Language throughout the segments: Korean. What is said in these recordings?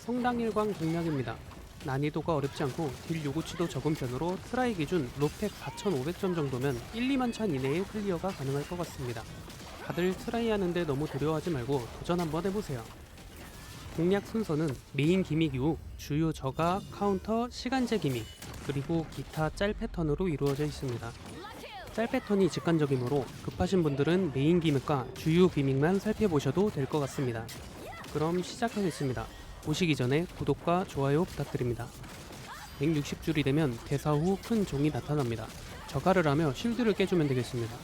성당일광 공략입니다. 난이도가 어렵지 않고 딜 요구치도 적은 편으로 트라이 기준 로펙 4500점 정도면 1, 2만 찬 이내에 클리어가 가능할 것 같습니다. 다들 트라이 하는데 너무 두려워하지 말고 도전 한번 해보세요. 공략 순서는 메인 기믹 이후 주요 저가, 카운터, 시간제 기믹, 그리고 기타 짤 패턴으로 이루어져 있습니다. 짤 패턴이 직관적이므로 급하신 분들은 메인 기믹과 주요 기믹만 살펴보셔도 될 것 같습니다. 그럼 시작하겠습니다. 보시기 전에 구독과 좋아요 부탁드립니다. 160줄이 되면 대사 후 큰 종이 나타납니다. 저가를 하며 쉴드를 깨주면 되겠습니다.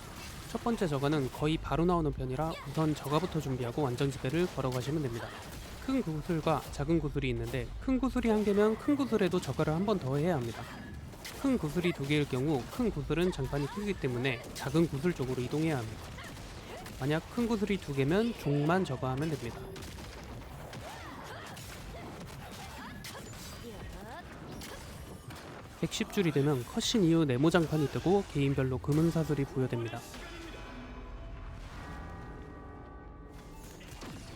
첫 번째 저가는 거의 바로 나오는 편이라 우선 저가부터 준비하고 완전지배를 걸어가시면 됩니다. 큰 구슬과 작은 구슬이 있는데 큰 구슬이 한 개면 큰 구슬에도 저가를 한 번 더 해야 합니다. 큰 구슬이 두 개일 경우 큰 구슬은 장판이 크기 때문에 작은 구슬 쪽으로 이동해야 합니다. 만약 큰 구슬이 두 개면 종만 저가하면 됩니다. (110줄이) 되면 컷신 이후 네모 장판이 뜨고 개인별로 금은 사슬이 부여됩니다.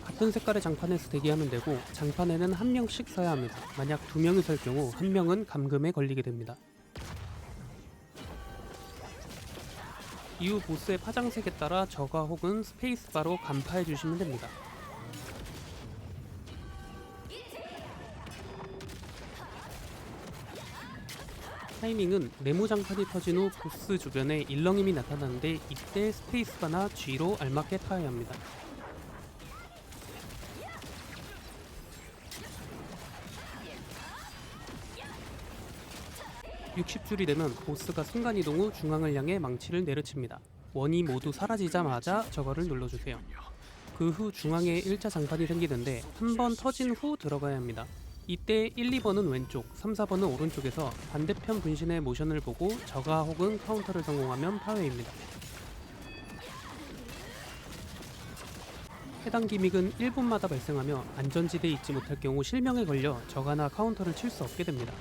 같은 색깔의 장판에서 대기하면 되고 장판에는 한 명씩 서야 합니다. 만약 두 명이 설 경우 한 명은 감금에 걸리게 됩니다. 이후 보스의 파장색에 따라 저가 혹은 스페이스바로 간파해 주시면 됩니다. 타이밍은 네모 장판이 터진 후 보스 주변에 일렁임이 나타나는데 이때 스페이스바나 G로 알맞게 타야 합니다. (60줄이) 되면 보스가 순간이동 후 중앙을 향해 망치를 내려칩니다. 원이 모두 사라지자마자 저거를 눌러주세요. 그 후 중앙에 1차 장판이 생기는데 한 번 터진 후 들어가야 합니다. 이때 1, 2번은 왼쪽, 3, 4번은 오른쪽에서 반대편 분신의 모션을 보고 저가 혹은 카운터를 성공하면 파괴입니다. 해당 기믹은 1분마다 발생하며 안전지대에 있지 못할 경우 실명에 걸려 저가나 카운터를 칠 수 없게 됩니다.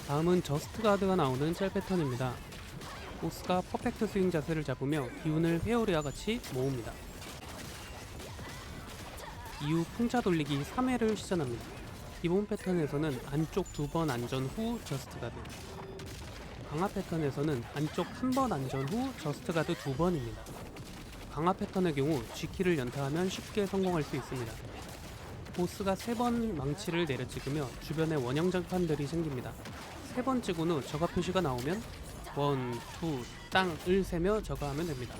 다음은 저스트 가드가 나오는 짤 패턴입니다. 보스가 퍼펙트 스윙 자세를 잡으며 기운을 회오리와 같이 모읍니다. 이후 풍차 돌리기 3회를 시전합니다. 기본 패턴에서는 안쪽 2번 안전 후 저스트 가드, 강화 패턴에서는 안쪽 1번 안전 후 저스트 가드 2번입니다. 강화 패턴의 경우 G키를 연타하면 쉽게 성공할 수 있습니다. 보스가 3번 망치를 내려 찍으며 주변에 원형 장판들이 생깁니다. 3번 찍은 후 저가 표시가 나오면 1, 2, 땅을 세며 저가하면 됩니다.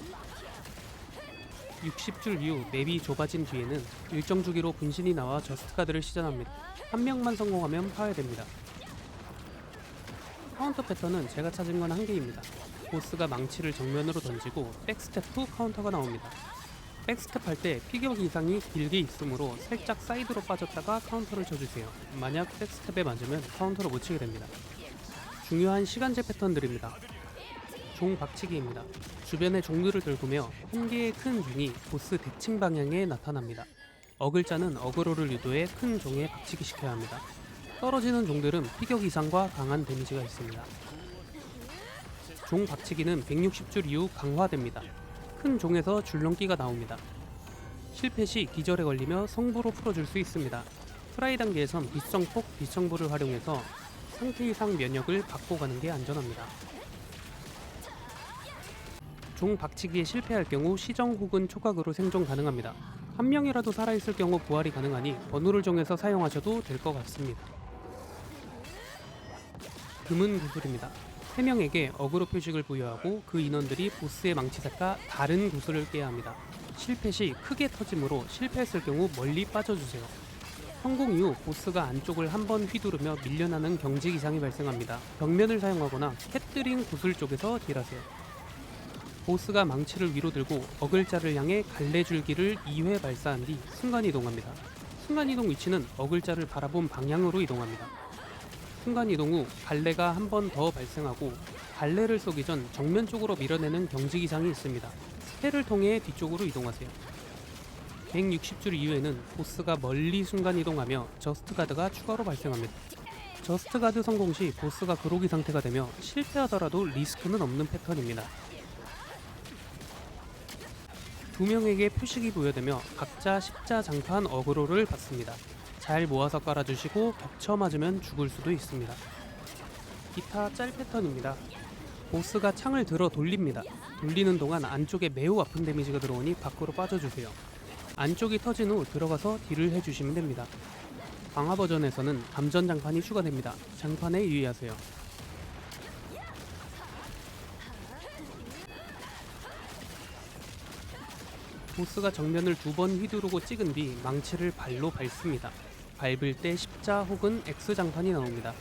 60줄 이후 맵이 좁아진 뒤에는 일정 주기로 분신이 나와 저스트 카드를 시전합니다. 한 명만 성공하면 파괴됩니다. 카운터 패턴은 제가 찾은 건 한 개입니다. 보스가 망치를 정면으로 던지고 백스텝 후 카운터가 나옵니다. 백스텝 할 때 피격 이상이 길게 있으므로 살짝 사이드로 빠졌다가 카운터를 쳐주세요. 만약 백스텝에 맞으면 카운터를 못 치게 됩니다. 중요한 시간제 패턴들입니다. 종 박치기입니다. 주변에 종들을 들고며 한 개의 큰 융이 보스 대칭 방향에 나타납니다. 어글자는 어그로를 유도해 큰 종에 박치기 시켜야 합니다. 떨어지는 종들은 피격 이상과 강한 데미지가 있습니다. 종 박치기는 160줄 이후 강화됩니다. 큰 종에서 줄넘기가 나옵니다. 실패 시 기절에 걸리며 성부로 풀어줄 수 있습니다. 트라이 단계에선 빛성폭, 빛성부를 활용해서 상태 이상 면역을 받고 가는 게 안전합니다. 종 박치기에 실패할 경우 시정 혹은 초각으로 생존 가능합니다. 한 명이라도 살아있을 경우 부활이 가능하니 번호를 정해서 사용하셔도 될 것 같습니다. 금은 구슬입니다. 3명에게 어그로 표식을 부여하고 그 인원들이 보스의 망치색과 다른 구슬을 깨야 합니다. 실패 시 크게 터지므로 실패했을 경우 멀리 빠져주세요. 성공 이후 보스가 안쪽을 한번 휘두르며 밀려나는 경직 이상이 발생합니다. 벽면을 사용하거나 캣드링 구슬 쪽에서 딜하세요. 보스가 망치를 위로 들고 어글자를 향해 갈래줄기를 2회 발사한 뒤 순간이동합니다. 순간이동 위치는 어글자를 바라본 방향으로 이동합니다. 순간이동 후 갈래가 한 번 더 발생하고 갈래를 쏘기 전 정면 쪽으로 밀어내는 경직 이상이 있습니다. 스펠을 통해 뒤쪽으로 이동하세요. 160줄 이후에는 보스가 멀리 순간이동하며 저스트가드가 추가로 발생합니다. 저스트가드 성공 시 보스가 그로기 상태가 되며 실패하더라도 리스크는 없는 패턴입니다. 두 명에게 표식이 부여되며 각자 십자 장판 어그로를 받습니다. 잘 모아서 깔아주시고 겹쳐 맞으면 죽을 수도 있습니다. 기타 짤 패턴입니다. 보스가 창을 들어 돌립니다. 돌리는 동안 안쪽에 매우 아픈 데미지가 들어오니 밖으로 빠져주세요. 안쪽이 터진 후 들어가서 딜을 해주시면 됩니다. 강화 버전에서는 감전 장판이 추가됩니다. 장판에 유의하세요. 보스가 정면을 두 번 휘두르고 찍은 뒤 망치를 발로 밟습니다. 밟을 때 십자 혹은 X 장판이 나옵니다.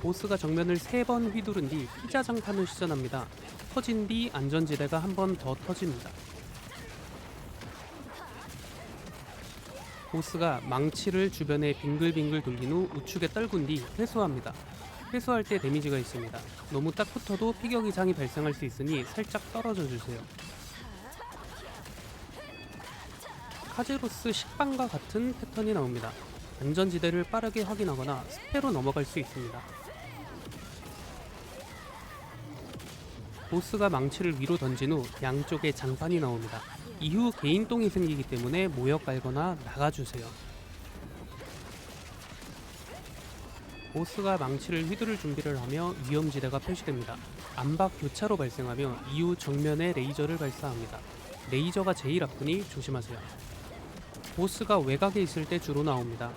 보스가 정면을 3번 휘두른 뒤 피자 장판을 시전합니다. 터진 뒤 안전지대가 한 번 더 터집니다. 보스가 망치를 주변에 빙글빙글 돌린 후 우측에 떨군 뒤 회수합니다. 회수할 때 데미지가 있습니다. 너무 딱 붙어도 피격 이상이 발생할 수 있으니 살짝 떨어져 주세요. 카제로스 식빵과 같은 패턴이 나옵니다. 안전지대를 빠르게 확인하거나 스페로 넘어갈 수 있습니다. 보스가 망치를 위로 던진 후 양쪽에 장판이 나옵니다. 이후 개인똥이 생기기 때문에 모여 깔거나 나가주세요. 보스가 망치를 휘두를 준비를 하며 위험지대가 표시됩니다. 암박 교차로 발생하며 이후 정면에 레이저를 발사합니다. 레이저가 제일 아프니 조심하세요. 보스가 외곽에 있을 때 주로 나옵니다.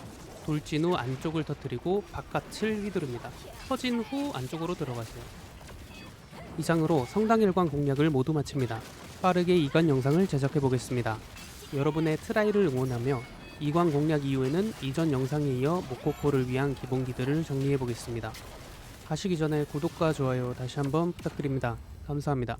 돌진 후 안쪽을 터뜨리고 바깥을 휘두릅니다. 터진 후 안쪽으로 들어가세요. 이상으로 성당일관 공략을 모두 마칩니다. 빠르게 2관 영상을 제작해 보겠습니다. 여러분의 트라이를 응원하며 2관 공략 이후에는 이전 영상에 이어 모코코를 위한 기본기들을 정리해 보겠습니다. 가시기 전에 구독과 좋아요 다시 한번 부탁드립니다. 감사합니다.